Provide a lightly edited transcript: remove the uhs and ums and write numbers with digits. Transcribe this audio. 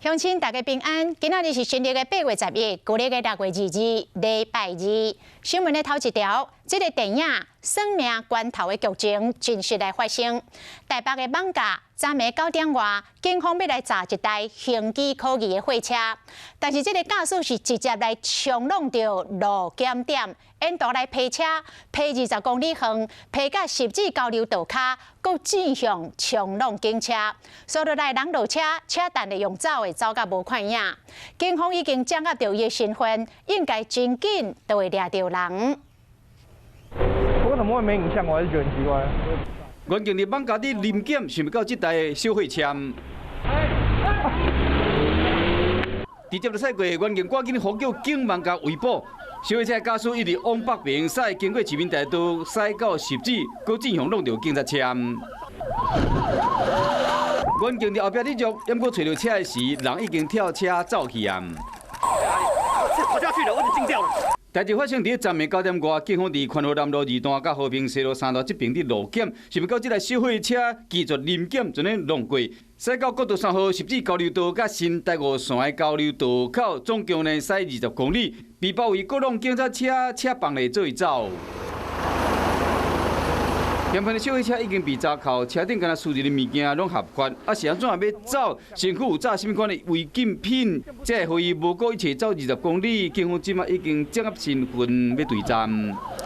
乡亲大家平安，今仔日是新历的8月11日，旧历的6月22日，礼拜二。新闻的头一条，这个电影生命关头的剧情真实来发生。台北的艋舺昨暝9点外，警方要来查一台行机可疑的货车，但是这个驾驶是直接来冲撞到路检点，沿途来批车，批20公里远，批到十字交流道卡，佮正向冲撞警车，所落来人落车，车但利用走的走甲无看影。警方已经掌握到伊的身份，应该真紧就会抓到人。为什么会没影像？我还是觉得很奇怪。原警伫艋舺伫临检，想要到这台小货车。直接就驶过，原警赶紧呼叫警员甲围捕。小货车驾驶一直往北边驶，经过市民大道，驶到十字，佮正向弄到警察车。原警伫后壁立足，还阁找到车的时，人已经跳车走去啊。我就要去了，我就惊掉了。代志发生伫昨暝9点外，警方伫宽和南路2段甲和平西路3路这边伫路检，想要到这台小货车继续临检，准备弄过，驶到国道3号十字交流道甲新台5线的交流道口，总共呢驶20公里，被包围各路警察车帮来做走。嫌犯的小货车已经被查扣，车顶敢若输入的物件拢合法，是安怎要走？身躯有炸什么款的违禁品，才会予伊无顾一切走20公里？警方即马已经掌握身份，要对战。